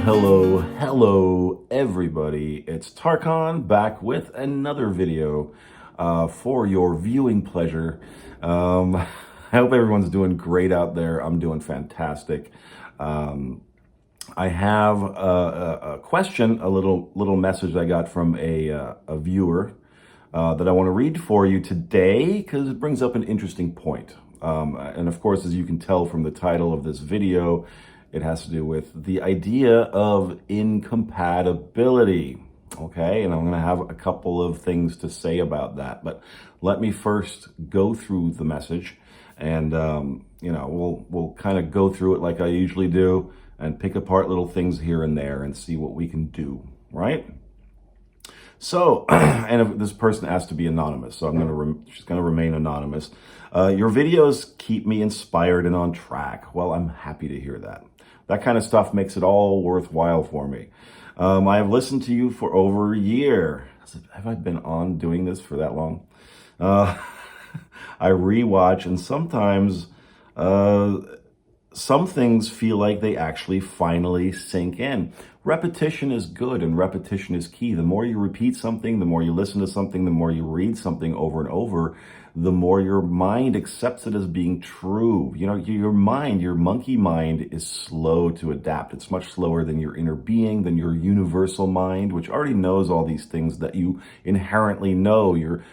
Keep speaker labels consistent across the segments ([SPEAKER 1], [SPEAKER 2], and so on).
[SPEAKER 1] Hello, everybody. It's Tarkan back with another video for your viewing pleasure. I hope everyone's doing great out there. I'm doing fantastic. I have a question, a little message I got from a viewer that I want to read for you today because it brings up an interesting point. And of course, as you can tell from the title of this video, it has to do with the idea of incompatibility. Okay, and I'm going to have a couple of things to say about that. But let me first go through the message, and we'll kind of go through it like I usually do, and pick apart little things here and there and see what we can do. Right? So, and if this person asked to be anonymous, so she's going to remain anonymous. Your videos keep me inspired and on track. Well, I'm happy to hear that. That kind of stuff makes it all worthwhile for me. I have listened to you for over a year. Have I been on doing this for that long? I rewatch, and sometimes some things feel like they actually finally sink in. Repetition is good, and repetition is key. The more you repeat something, the more you listen to something, the more you read something over and over, the more your mind accepts it as being true. You know, your mind, your monkey mind, is slow to adapt. It's much slower than your inner being, than your universal mind, which already knows all these things that you inherently know, your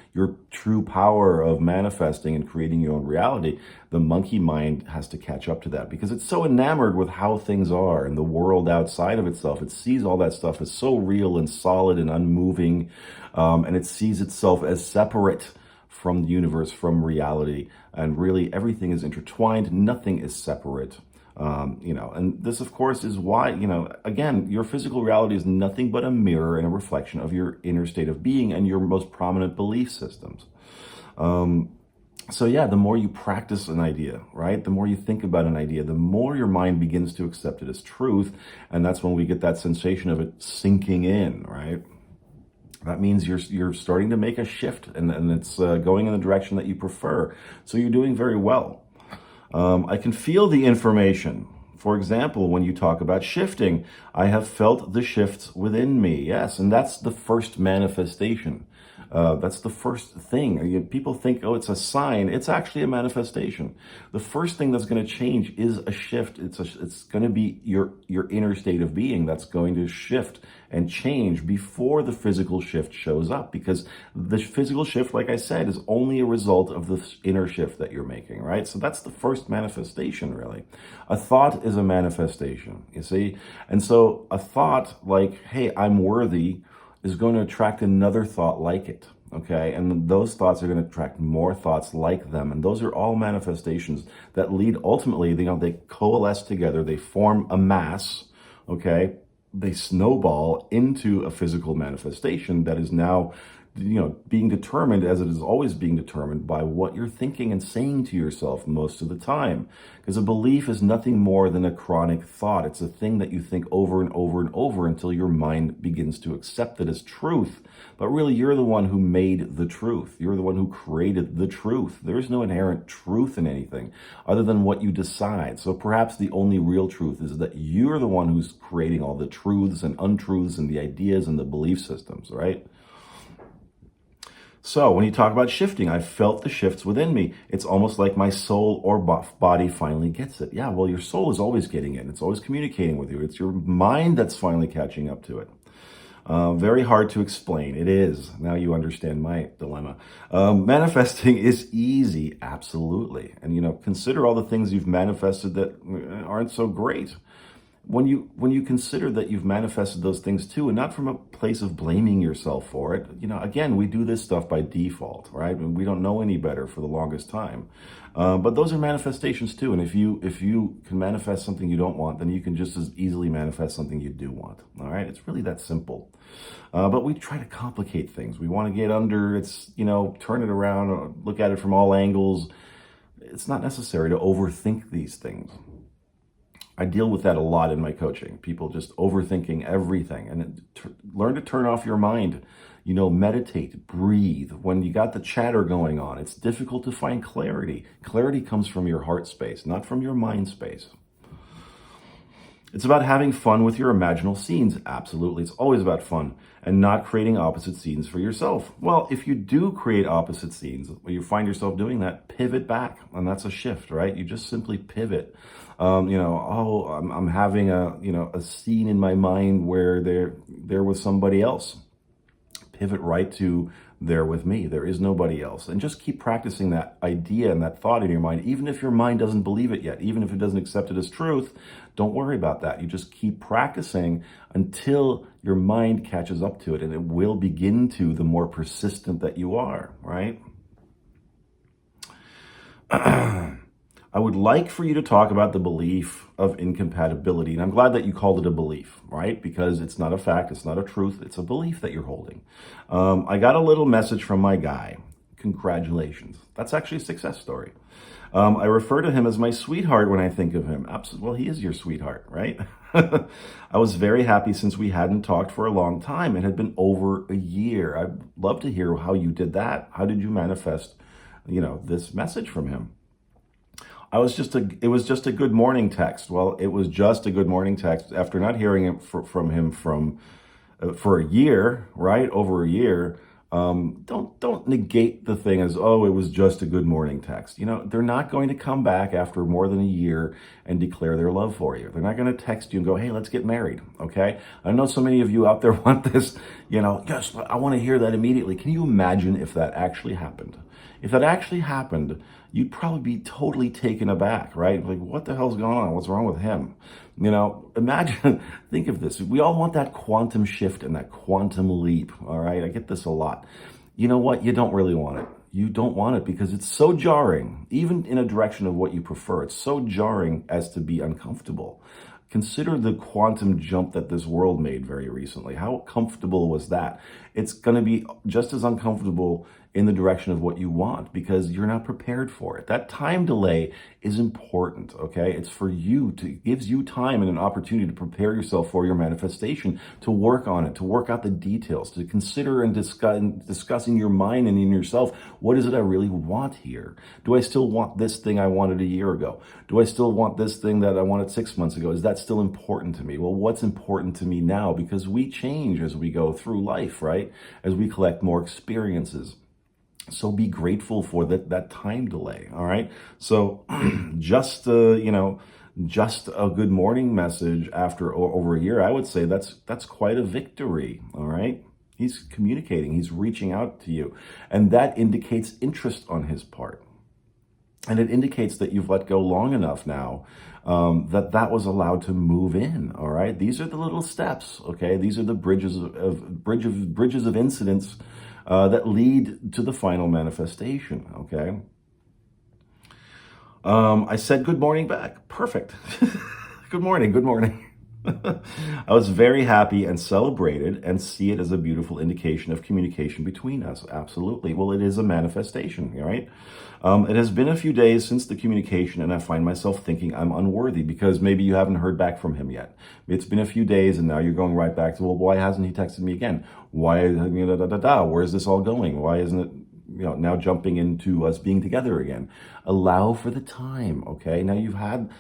[SPEAKER 1] true power of manifesting and creating your own reality. The monkey mind has to catch up to that because it's so enamored with how things are and the world outside of itself. It sees all that stuff as so real and solid and unmoving, and it sees itself as separate from the universe, from reality, and really everything is intertwined. Nothing is separate, and this, of course, is why, again, your physical reality is nothing but a mirror and a reflection of your inner state of being and your most prominent belief systems. So yeah, the more you practice an idea, right? The more you think about an idea, the more your mind begins to accept it as truth. And that's when we get that sensation of it sinking in, right? That means you're starting to make a shift, and it's going in the direction that you prefer. So you're doing very well. I can feel the information. For example, when you talk about shifting, I have felt the shifts within me. Yes, and that's the first manifestation. That's the first thing. People think, oh, it's a sign. It's actually a manifestation. The first thing that's going to change is a shift. It's going to be your inner state of being that's going to shift and change before the physical shift shows up, because the physical shift, like I said, is only a result of the inner shift that you're making, right? So that's the first manifestation, really. A thought is a manifestation, you see? And so a thought like, hey, I'm worthy, is going to attract another thought like it, okay? And those thoughts are going to attract more thoughts like them. And those are all manifestations that lead ultimately, they coalesce together, they form a mass, okay? They snowball into a physical manifestation that is now, being determined, as it is always being determined, by what you're thinking and saying to yourself most of the time. Because a belief is nothing more than a chronic thought. It's a thing that you think over and over and over until your mind begins to accept it as truth. But really, you're the one who made the truth. You're the one who created the truth. There is no inherent truth in anything other than what you decide. So perhaps the only real truth is that you're the one who's creating all the truths and untruths and the ideas and the belief systems, right? So when you talk about shifting, I felt the shifts within me. It's almost like my soul or body finally gets it. Yeah, well, your soul is always getting it. It's always communicating with you. It's your mind that's finally catching up to it. Very hard to explain. It is. Now you understand my dilemma. Manifesting is easy. Absolutely. And, consider all the things you've manifested that aren't so great. When you consider that you've manifested those things too, and not from a place of blaming yourself for it, again, we do this stuff by default, right? We don't know any better for the longest time. But those are manifestations too. And if you can manifest something you don't want, then you can just as easily manifest something you do want. All right. It's really that simple. But we try to complicate things. We want to get under it's, turn it around, or look at it from all angles. It's not necessary to overthink these things. I deal with that a lot in my coaching. People just overthinking everything, and learn to turn off your mind. Meditate, breathe. When you got the chatter going on, it's difficult to find clarity. Clarity comes from your heart space, not from your mind space. It's about having fun with your imaginal scenes. Absolutely. It's always about fun and not creating opposite scenes for yourself. Well, if you do create opposite scenes, when you find yourself doing that, pivot back. And that's a shift, right? You just simply pivot. I'm having a scene in my mind where there was somebody else. Pivot right to there with me. There is nobody else. And just keep practicing that idea and that thought in your mind, even if your mind doesn't believe it yet, even if it doesn't accept it as truth. Don't worry about that. You just keep practicing until your mind catches up to it, and it will begin to, the more persistent that you are, right? I would like for you to talk about the belief of incompatibility. And I'm glad that you called it a belief, right? Because it's not a fact, it's not a truth, it's a belief that you're holding. I got a little message from my guy. Congratulations. That's actually a success story. I refer to him as my sweetheart when I think of him. Absolutely. Well, he is your sweetheart, right? I was very happy since we hadn't talked for a long time. It had been over a year. I'd love to hear how you did that. How did you manifest, this message from him? It was just a good morning text. Well, it was just a good morning text after not hearing it from him for a year, right? Over a year. Don't negate the thing as, oh, it was just a good morning text. They're not going to come back after more than a year and declare their love for you. They're not going to text you and go, hey, let's get married. Okay. I know so many of you out there want this, yes, I want to hear that immediately. Can you imagine if that actually happened? If that actually happened, you'd probably be totally taken aback, right? Like, what the hell's going on? What's wrong with him? Imagine, think of this. We all want that quantum shift and that quantum leap, all right? I get this a lot. You know what? You don't really want it. You don't want it because it's so jarring, even in a direction of what you prefer. It's so jarring as to be uncomfortable. Consider the quantum jump that this world made very recently. How comfortable was that? It's going to be just as uncomfortable in the direction of what you want because you're not prepared for it. That time delay is important, okay? It's for you, it gives you time and an opportunity to prepare yourself for your manifestation, to work on it, to work out the details, to consider and discuss in your mind and in yourself, what is it I really want here? Do I still want this thing I wanted a year ago? Do I still want this thing that I wanted 6 months ago? Is that still important to me? Well, what's important to me now? Because we change as we go through life, right? As we collect more experiences. So be grateful for that time delay, all right? So just a good morning message after over a year, I would say that's quite a victory, all right? He's communicating, he's reaching out to you, and that indicates interest on his part. And it indicates that you've let go long enough now that was allowed to move in, all right? These are the little steps, okay? These are the bridges of incidents that lead to the final manifestation, okay? I said good morning back. Perfect. Good morning. I was very happy and celebrated and see it as a beautiful indication of communication between us. Absolutely. Well, it is a manifestation, right? It has been a few days since the communication, and I find myself thinking I'm unworthy because maybe you haven't heard back from him yet. It's been a few days, and now you're going right back to, well, why hasn't he texted me again? Why, where is this all going? Why isn't it, now jumping into us being together again? Allow for the time, okay? Now you've had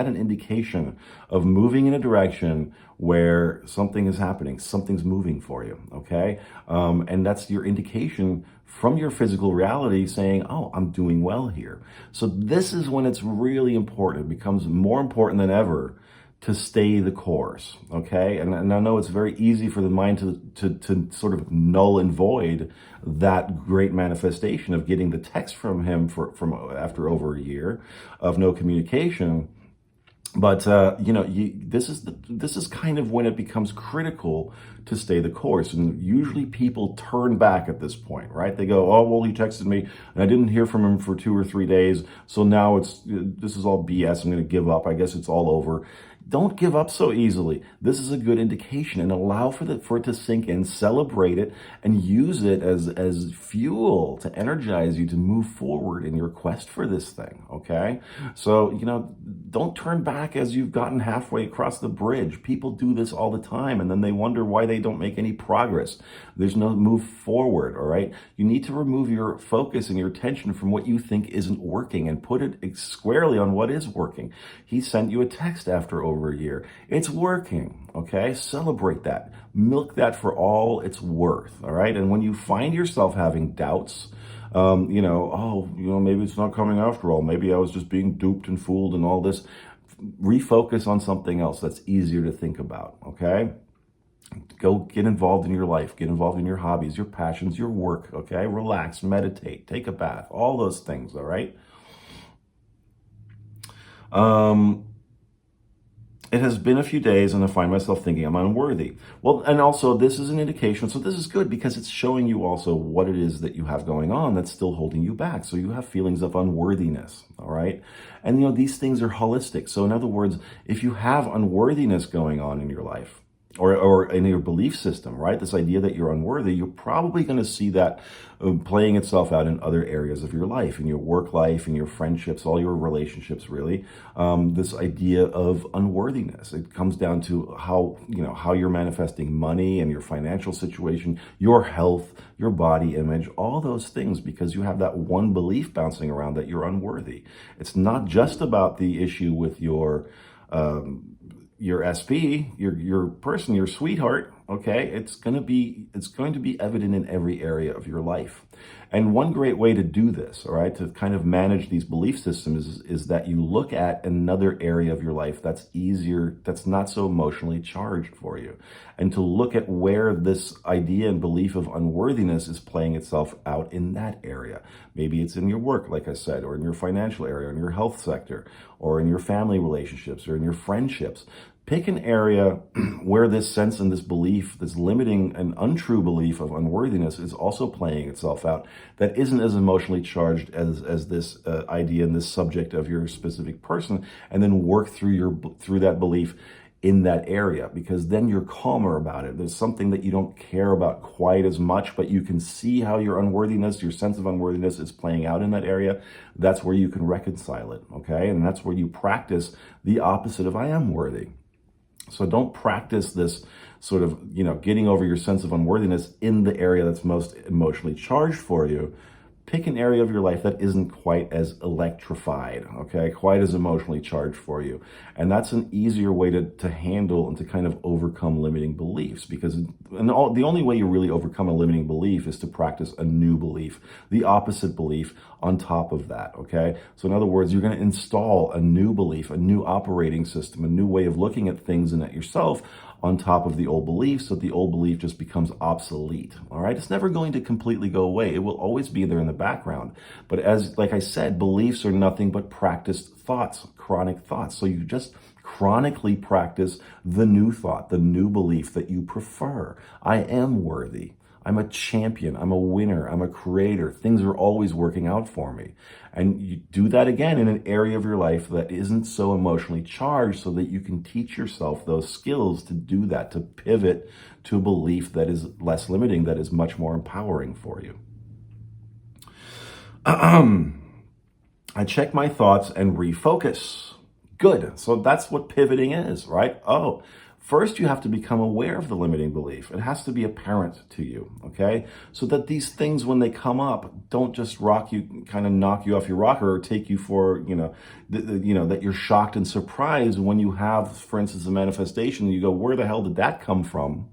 [SPEAKER 1] an indication of moving in a direction where something is happening, something's moving for you, okay? And that's your indication from your physical reality saying, oh, I'm doing well here. So this is when it's really important. It becomes more important than ever to stay the course, okay? And I know it's very easy for the mind to sort of null and void that great manifestation of getting the text from him from after over a year of no communication. But this is kind of when it becomes critical to stay the course, and usually people turn back at this point, right? They go, oh, well, he texted me and I didn't hear from him for 2 or 3 days, so now this is all BS. I'm going to give up. I guess it's all over. Don't give up so easily. This is a good indication, and allow for it to sink in, celebrate it, and use it as fuel to energize you to move forward in your quest for this thing, okay? So, don't turn back as you've gotten halfway across the bridge. People do this all the time, and then they wonder why they don't make any progress. There's no move forward, all right? You need to remove your focus and your attention from what you think isn't working and put it squarely on what is working. He sent you a text after over a year. It's working, okay? Celebrate that. Milk that for all it's worth, all right? And when you find yourself having doubts, maybe it's not coming after all. Maybe I was just being duped and fooled and all this. Refocus on something else that's easier to think about, okay? Go get involved in your life. Get involved in your hobbies, your passions, your work, okay? Relax, meditate, take a bath, all those things, all right? It has been a few days and I find myself thinking I'm unworthy. Well, and also this is an indication. So this is good because it's showing you also what it is that you have going on that's still holding you back. So you have feelings of unworthiness, all right? And these things are holistic. So in other words, if you have unworthiness going on in your life, or in your belief system, right? This idea that you're unworthy, you're probably going to see that playing itself out in other areas of your life, in your work life, in your friendships, all your relationships, really. This idea of unworthiness. It comes down to how you're manifesting money and your financial situation, your health, your body image, all those things, because you have that one belief bouncing around that you're unworthy. It's not just about the issue with your SP, your person, your sweetheart, okay? It's going to be evident in every area of your life. And one great way to do this, all right, to kind of manage these belief systems is that you look at another area of your life that's easier, that's not so emotionally charged for you. And to look at where this idea and belief of unworthiness is playing itself out in that area. Maybe it's in your work, like I said, or in your financial area, or in your health sector, or in your family relationships, or in your friendships. Pick an area where this sense and this belief, this limiting and untrue belief of unworthiness is also playing itself out, that isn't as emotionally charged as this idea and this subject of your specific person, and then work through that belief in that area, because then you're calmer about it. There's something that you don't care about quite as much, but you can see how your unworthiness, your sense of unworthiness is playing out in that area. That's where you can reconcile it, okay? And that's where you practice the opposite of I am worthy. So don't practice this sort of, getting over your sense of unworthiness in the area that's most emotionally charged for you. Pick an area of your life that isn't quite as electrified, okay, quite as emotionally charged for you. And that's an easier way to handle and to kind of overcome limiting beliefs, because the only way you really overcome a limiting belief is to practice a new belief, the opposite belief on top of that, okay? So in other words, you're going to install a new belief, a new operating system, a new way of looking at things and at yourself on top of the old belief, so the old belief just becomes obsolete, all right? It's never going to completely go away. It will always be there in the background. But like I said, beliefs are nothing but practiced thoughts, chronic thoughts. So you just chronically practice the new thought, the new belief that you prefer. I am worthy. I'm a champion. I'm a winner. I'm a creator. Things are always working out for me. And you do that again in an area of your life that isn't so emotionally charged, so that you can teach yourself those skills to do that, to pivot to a belief that is less limiting, that is much more empowering for you. I check my thoughts and refocus. Good. So that's what pivoting is, right? First, you have to become aware of the limiting belief. It has to be apparent to you, okay? So that these things, when they come up, don't just rock you, kind of knock you off your rocker, or take you for, that you're shocked and surprised when you have, for instance, a manifestation, and you go, where the hell did that come from?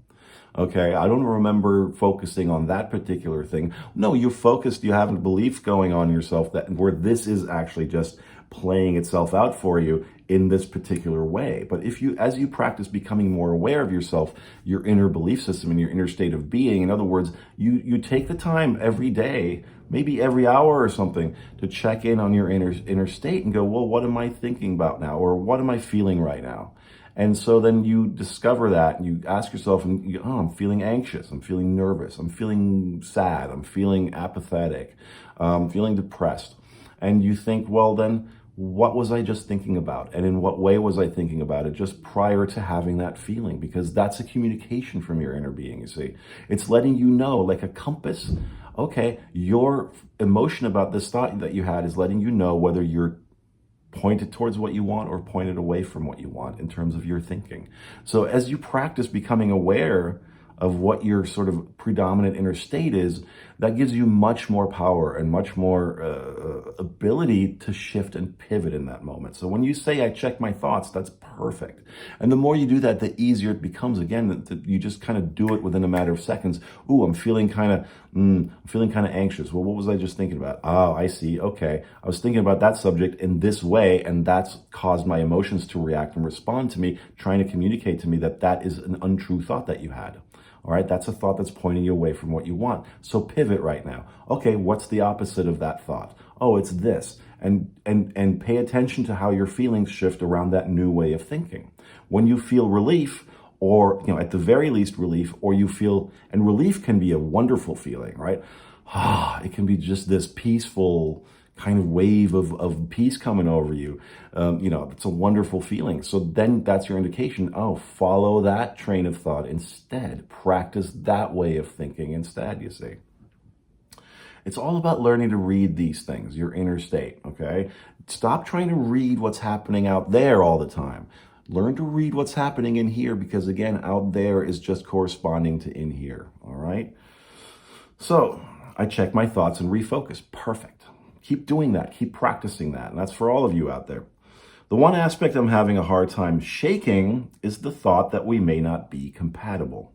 [SPEAKER 1] Okay, I don't remember focusing on that particular thing. No, you're focused, you have a belief going on in yourself where this is actually just playing itself out for you in this particular way. But as you practice becoming more aware of yourself, your inner belief system and your inner state of being, in other words, you take the time every day, maybe every hour or something, to check in on your inner state and go, well, what am I thinking about now? Or what am I feeling right now? And so then you discover that, and you ask yourself, I'm feeling anxious, I'm feeling nervous, I'm feeling sad, I'm feeling apathetic, I'm feeling depressed. And you think, well, then what was I just thinking about? And in what way was I thinking about it just prior to having that feeling? Because that's a communication from your inner being, you see. It's letting you know, like a compass. Okay, your emotion about this thought that you had is letting you know whether you're point it towards what you want or point it away from what you want in terms of your thinking. So as you practice becoming aware of what your sort of predominant inner state is, that gives you much more power and much more ability to shift and pivot in that moment. So when you say, I check my thoughts, that's perfect. And the more you do that, the easier it becomes. Again, that you just kind of do it within a matter of seconds. Ooh, I'm feeling kind of anxious. Well, what was I just thinking about? Oh, I see. Okay. I was thinking about that subject in this way, and that's caused my emotions to react and respond to me, trying to communicate to me that that is an untrue thought that you had. All right, that's a thought that's pointing you away from what you want. So pivot right now. Okay, what's the opposite of that thought? Oh, it's this. And pay attention to how your feelings shift around that new way of thinking. When you feel relief, or at the very least relief, or you feel, and relief can be a wonderful feeling, right? It can be just this peaceful kind of wave of peace coming over you. It's a wonderful feeling. So then that's your indication. Oh, follow that train of thought instead. Practice that way of thinking instead, you see. It's all about learning to read these things, your inner state, okay? Stop trying to read what's happening out there all the time. Learn to read what's happening in here, because again, out there is just corresponding to in here, all right? So I check my thoughts and refocus. Perfect. Keep doing that. Keep practicing that. And that's for all of you out there. The one aspect I'm having a hard time shaking is the thought that we may not be compatible.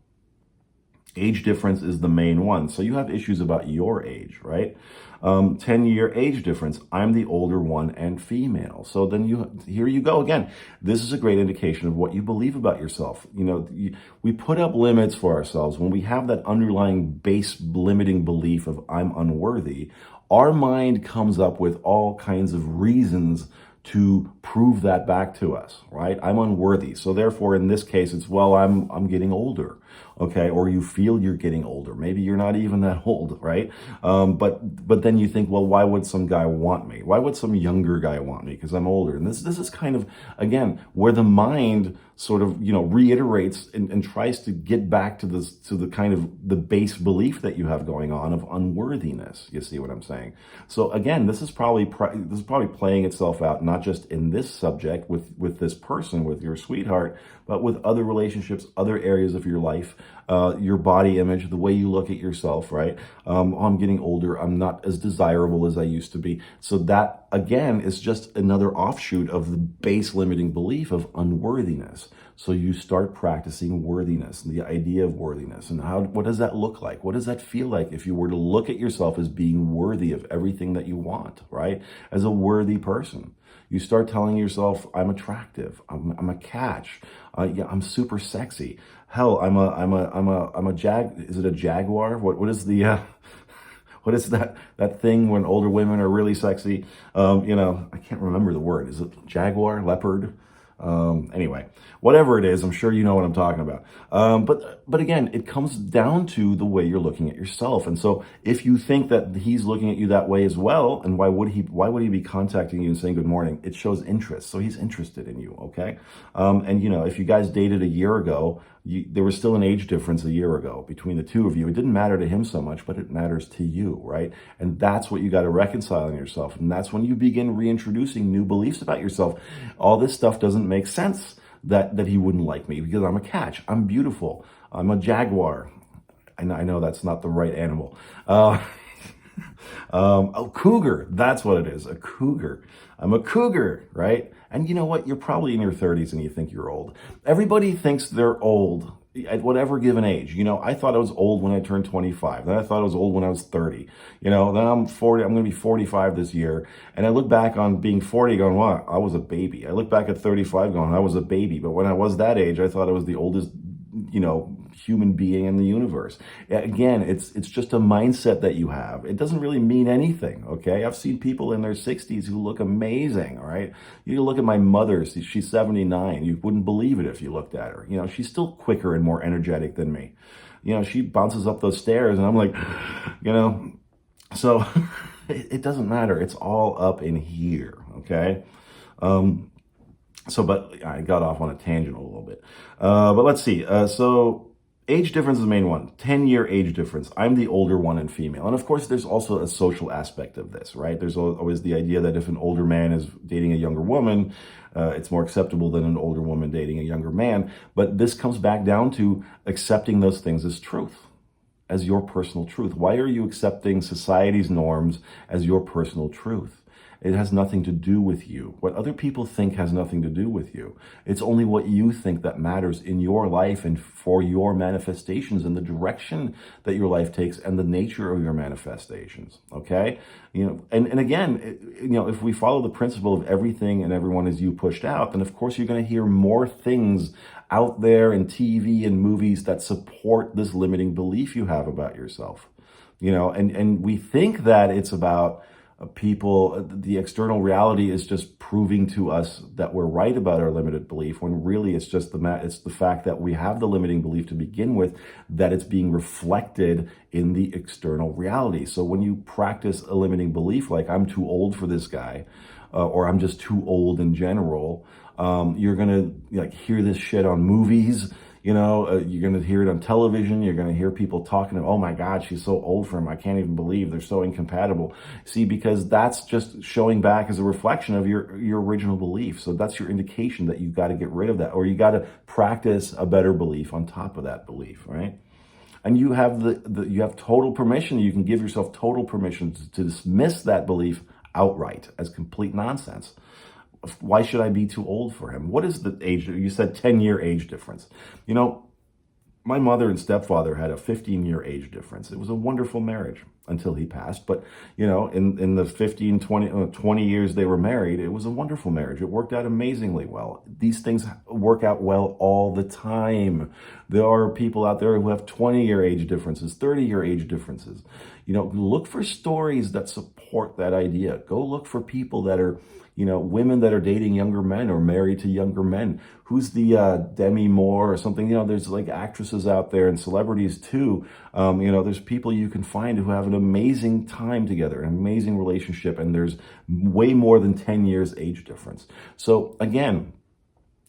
[SPEAKER 1] Age difference is the main one. So you have issues about your age, right? 10-year age difference. I'm the older one and female. So then here you go again. This is a great indication of what you believe about yourself. We put up limits for ourselves when we have that underlying base limiting belief of I'm unworthy. Our mind comes up with all kinds of reasons to prove that back to us, right? I'm unworthy. So therefore, in this case, it's, well, I'm getting older, okay? Or you feel you're getting older. Maybe you're not even that old, right? But then you think, well, why would some guy want me? Why would some younger guy want me? Because I'm older. And this is kind of, again, where the mind sort of, reiterates and tries to get back to the kind of the base belief that you have going on of unworthiness. You see what I'm saying? So again, this is probably playing itself out, not just in this subject with this person, with your sweetheart, but with other relationships, other areas of your life, your body image, the way you look at yourself, right? I'm getting older. I'm not as desirable as I used to be. So that, again, is just another offshoot of the base limiting belief of unworthiness. So you start practicing worthiness, the idea of worthiness, and what does that look like? What does that feel like if you were to look at yourself as being worthy of everything that you want, right? As a worthy person. You start telling yourself, I'm attractive, I'm a catch, I'm super sexy. Hell, I'm a is it a jaguar? What is the what is that thing when older women are really sexy? I can't remember the word. Is it jaguar, leopard? Anyway, whatever it is, I'm sure you know what I'm talking about. But again, it comes down to the way you're looking at yourself. And so if you think that he's looking at you that way as well, and why would he be contacting you and saying good morning? It shows interest. So he's interested in you. Okay. And if you guys dated a year ago, there was still an age difference a year ago between the two of you. It didn't matter to him so much, but it matters to you, right? And that's what you got to reconcile in yourself. And that's when you begin reintroducing new beliefs about yourself. All this stuff doesn't make sense that he wouldn't like me because I'm a catch. I'm beautiful. I'm a jaguar. I know that's not the right animal. A cougar. That's what it is. A cougar. I'm a cougar, right? And you know what? You're probably in your 30s and you think you're old. Everybody thinks they're old at whatever given age. I thought I was old when I turned 25. Then I thought I was old when I was 30. Then I'm 40. I'm going to be 45 this year. And I look back on being 40 going, wow, I was a baby. I look back at 35 going, I was a baby. But when I was that age, I thought I was the oldest, human being in the universe. Again, it's just a mindset that you have. It doesn't really mean anything, okay? I've seen people in their 60s who look amazing, all right? You can look at my mother. She's 79. You wouldn't believe it if you looked at her. She's still quicker and more energetic than me. She bounces up those stairs and I'm like, so it doesn't matter. It's all up in here, okay? But I got off on a tangent a little bit. But let's see. So Age difference is the main one. 10-year age difference. I'm the older one and female. And of course, there's also a social aspect of this, right? There's always the idea that if an older man is dating a younger woman, it's more acceptable than an older woman dating a younger man. But this comes back down to accepting those things as truth, as your personal truth. Why are you accepting society's norms as your personal truth? It has nothing to do with you. What other people think has nothing to do with you. It's only what you think that matters in your life and for your manifestations and the direction that your life takes and the nature of your manifestations. Okay? And again, if we follow the principle of everything and everyone is you pushed out, then of course you're going to hear more things out there in TV and movies that support this limiting belief you have about yourself. And we think that it's about people, the external reality is just proving to us that we're right about our limited belief, when really it's just it's the fact that we have the limiting belief to begin with, that it's being reflected in the external reality. So when you practice a limiting belief like I'm too old for this guy, or I'm just too old in general, you're gonna hear this shit on movies. You're going to hear it on television. You're going to hear people talking, oh my God, she's so old for him. I can't even believe they're so incompatible. See, because that's just showing back as a reflection of your original belief. So that's your indication that you've got to get rid of that, or you got to practice a better belief on top of that belief, right? And you have you have total permission. You can give yourself total permission to dismiss that belief outright as complete nonsense. Why should I be too old for him? What is the age? You said 10-year age difference. My mother and stepfather had a 15-year age difference. It was a wonderful marriage until he passed. But, in the 15, 20 years they were married, it was a wonderful marriage. It worked out amazingly well. These things work out well all the time. There are people out there who have 20-year age differences, 30-year age differences. Look for stories that support that idea. Go look for people that are, women that are dating younger men or married to younger men. Who's the Demi Moore or something? There's like actresses out there and celebrities too. There's people you can find who have an amazing time together, an amazing relationship, and there's way more than 10 years age difference. So again,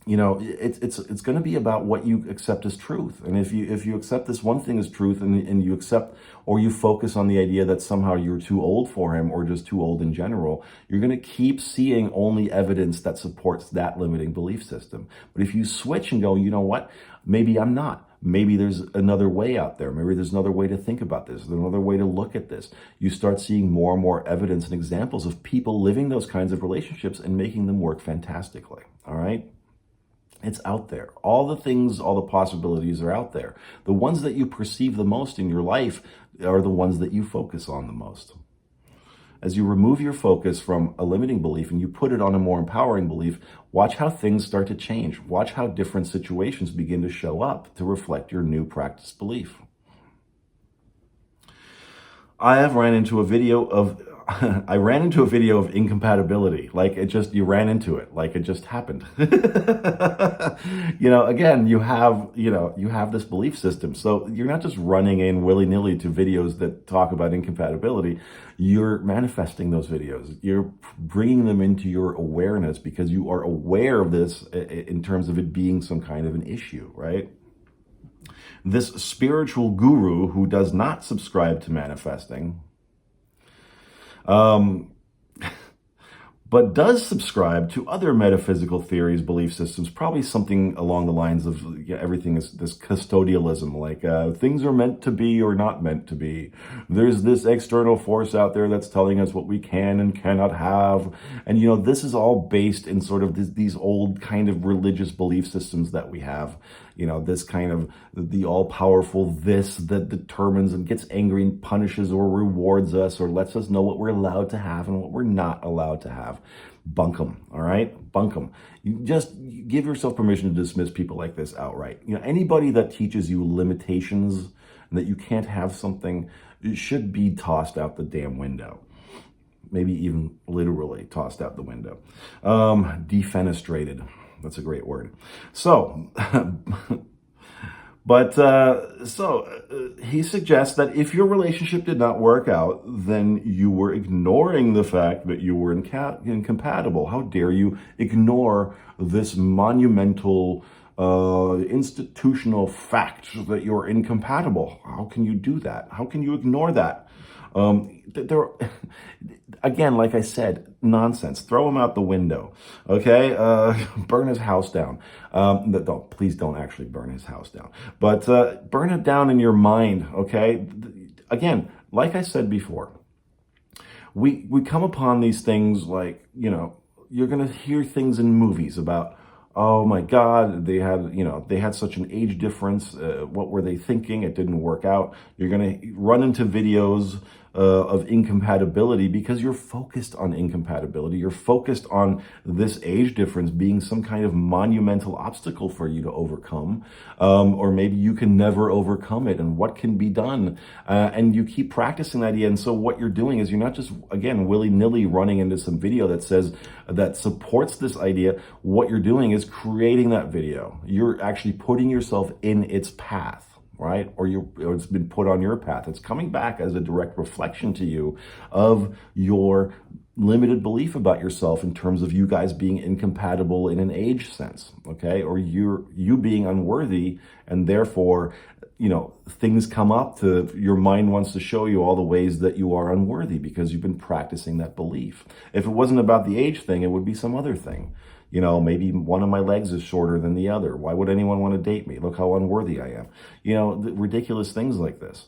[SPEAKER 1] it's going to be about what you accept as truth. And if you accept this one thing as truth, and you accept, or you focus on the idea that somehow you're too old for him or just too old in general, you're going to keep seeing only evidence that supports that limiting belief system. But if you switch and go, you know what, maybe I'm not. Maybe there's another way out there. Maybe there's another way to think about this. There's another way to look at this. You start seeing more and more evidence and examples of people living those kinds of relationships and making them work fantastically. All right? It's out there. All the things, all the possibilities are out there. The ones that you perceive the most in your life are the ones that you focus on the most. As you remove your focus from a limiting belief and you put it on a more empowering belief, watch how things start to change. Watch how different situations begin to show up to reflect your new practice belief. I ran into a video of incompatibility. You ran into it, like it just happened. Again, you have this belief system. So you're not just running in willy-nilly to videos that talk about incompatibility. You're manifesting those videos. You're bringing them into your awareness because you are aware of this in terms of it being some kind of an issue, right? This spiritual guru who does not subscribe to manifesting, but does subscribe to other metaphysical theories, belief systems, probably something along the lines of everything is this custodialism, like things are meant to be or not meant to be. There's this external force out there that's telling us what we can and cannot have. And, this is all based in sort of these old kind of religious belief systems that we have. This kind of the all-powerful this that determines and gets angry and punishes or rewards us or lets us know what we're allowed to have and what we're not allowed to have. Bunk them, all right? Bunk them. You just give yourself permission to dismiss people like this outright. Anybody that teaches you limitations and that you can't have something should be tossed out the damn window. Maybe even literally tossed out the window. Defenestrated. That's a great word. So, he suggests that if your relationship did not work out, then you were ignoring the fact that you were incompatible. How dare you ignore this monumental institutional fact that you're incompatible. How can you do that? How can you ignore that? Again, like I said, nonsense. Throw him out the window, okay? Burn his house down. Please don't actually burn his house down, but burn it down in your mind, okay? Again, like I said before, we come upon these things like, you're going to hear things in movies about, oh my God, they had such an age difference. What were they thinking? It didn't work out. You're going to run into videos of incompatibility because you're focused on incompatibility. You're focused on this age difference being some kind of monumental obstacle for you to overcome, or maybe you can never overcome it, and what can be done. And you keep practicing that idea. And so what you're doing is you're not just, again, willy-nilly running into some video that supports this idea. What you're doing is creating that video. You're actually putting yourself in its path, right? Or it's been put on your path. It's coming back as a direct reflection to you of your limited belief about yourself in terms of you guys being incompatible in an age sense, okay? Or you being unworthy, and therefore, things come up to your mind wants to show you all the ways that you are unworthy because you've been practicing that belief. If it wasn't about the age thing, it would be some other thing. Maybe one of my legs is shorter than the other. Why would anyone want to date me? Look how unworthy I am. Ridiculous things like this.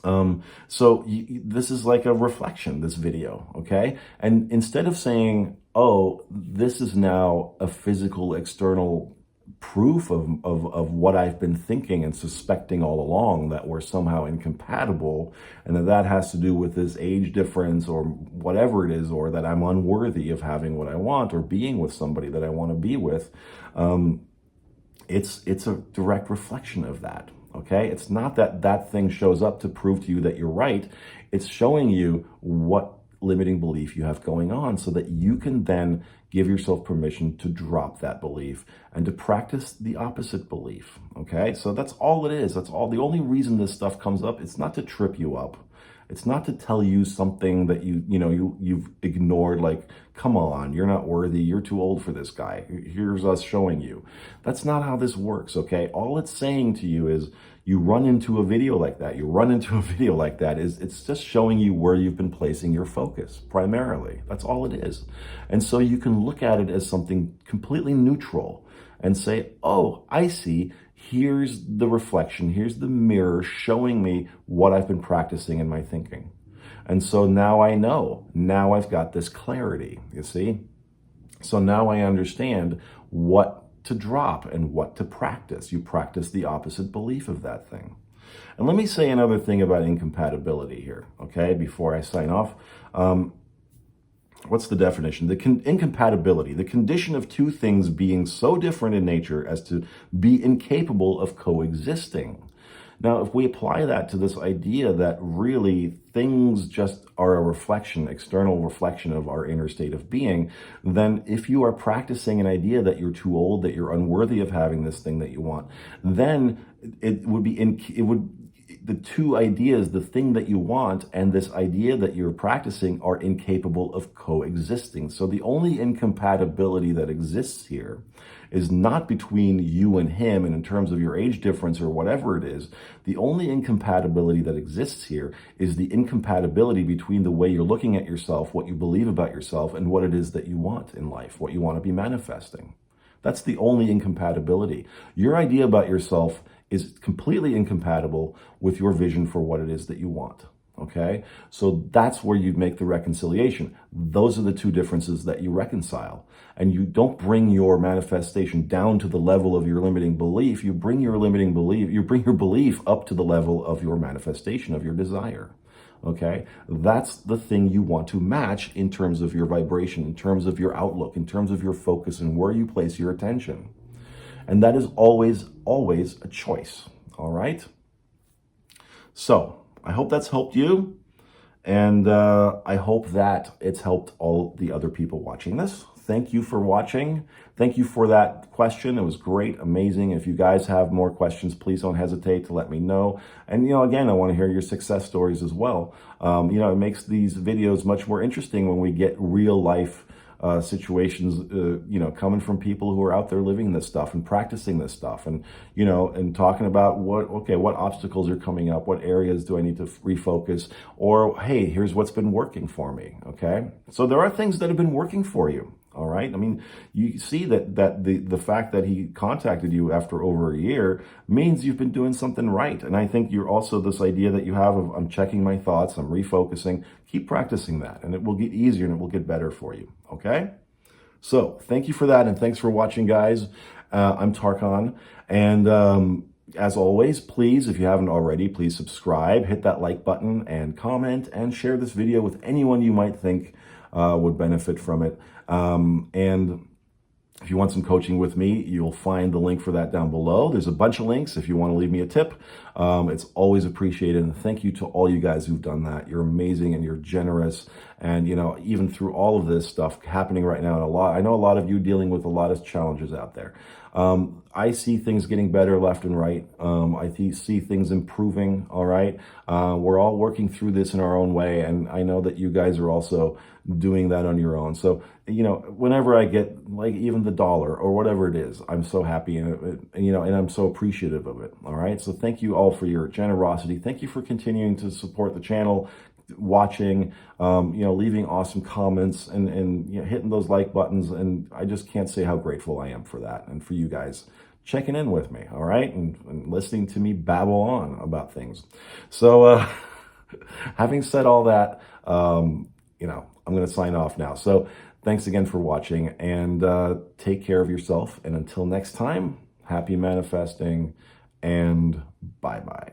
[SPEAKER 1] This is like a reflection, this video, okay? And instead of saying, oh, this is now a physical external proof of what I've been thinking and suspecting all along, that we're somehow incompatible, and that has to do with this age difference or whatever it is, or that I'm unworthy of having what I want or being with somebody that I want to be with. It's a direct reflection of that, okay? It's not that thing shows up to prove to you that you're right. It's showing you what limiting belief you have going on so that you can then give yourself permission to drop that belief and to practice the opposite belief, okay? So that's all it is. That's all. The only reason this stuff comes up, it's not to trip you up. It's not to tell you something that you've ignored, like, come on, you're not worthy, you're too old for this guy. Here's us showing you. That's not how this works, okay? All it's saying to you is, you run into a video like that, it's just showing you where you've been placing your focus, primarily. That's all it is. And so you can look at it as something completely neutral and say, oh, I see, here's the reflection, here's the mirror showing me what I've been practicing in my thinking. And so now I know, now I've got this clarity, you see? So now I understand what to drop and what to practice. You practice the opposite belief of that thing. And let me say another thing about incompatibility here, okay, before I sign off. What's the definition? Incompatibility, the condition of two things being so different in nature as to be incapable of coexisting. Now, if we apply that to this idea that really things just are a reflection, external reflection of our inner state of being, then if you are practicing an idea that you're too old, that you're unworthy of having this thing that you want, then the two ideas, the thing that you want and this idea that you're practicing, are incapable of coexisting. So the only incompatibility that exists here is not between you and him and in terms of your age difference or whatever it is. The only incompatibility that exists here is the incompatibility between the way you're looking at yourself, what you believe about yourself, and what it is that you want in life, what you want to be manifesting. That's the only incompatibility. Your idea about yourself is completely incompatible with your vision for what it is that you want, okay? So that's where you'd make the reconciliation. Those are the two differences that you reconcile. And you don't bring your manifestation down to the level of your limiting belief. You bring your belief up to the level of your manifestation, of your desire, okay? That's the thing you want to match in terms of your vibration, in terms of your outlook, in terms of your focus and where you place your attention. And that is always, always a choice, all right? So I hope that's helped you. And I hope that it's helped all the other people watching this. Thank you for watching. Thank you for that question. It was great, amazing. If you guys have more questions, please don't hesitate to let me know. And, again, I want to hear your success stories as well. It makes these videos much more interesting when we get real life situations, coming from people who are out there living this stuff and practicing this stuff, and and talking about what obstacles are coming up, what areas do I need to refocus, or hey, here's what's been working for me. Okay, so there are things that have been working for you. All right. I mean, you see that the fact that he contacted you after over a year means you've been doing something right. And I think you're also, this idea that you have of, I'm checking my thoughts, I'm refocusing, keep practicing that, and it will get easier and it will get better for you. Okay. So thank you for that. And thanks for watching, guys. I'm Tarkan. And, as always, please, if you haven't already, please subscribe, hit that like button and comment and share this video with anyone you might think would benefit from it. And if you want some coaching with me, you'll find the link for that down below. There's a bunch of links if you want to leave me a tip. It's always appreciated. And thank you to all you guys who've done that. You're amazing and you're generous. And, even through all of this stuff happening right now, I know a lot of you dealing with a lot of challenges out there. I see things getting better left and right. I see things improving. All right. We're all working through this in our own way. And I know that you guys are also doing that on your own. So, whenever I get like even the $1 or whatever it is, I'm so happy and I'm so appreciative of it. All right. So thank you all for your generosity. Thank you for continuing to support the channel, watching, leaving awesome comments and hitting those like buttons. And I just can't say how grateful I am for that and for you guys checking in with me. All right. And listening to me babble on about things. So, having said all that, I'm going to sign off now. So thanks again for watching, and take care of yourself. And until next time, happy manifesting and bye-bye.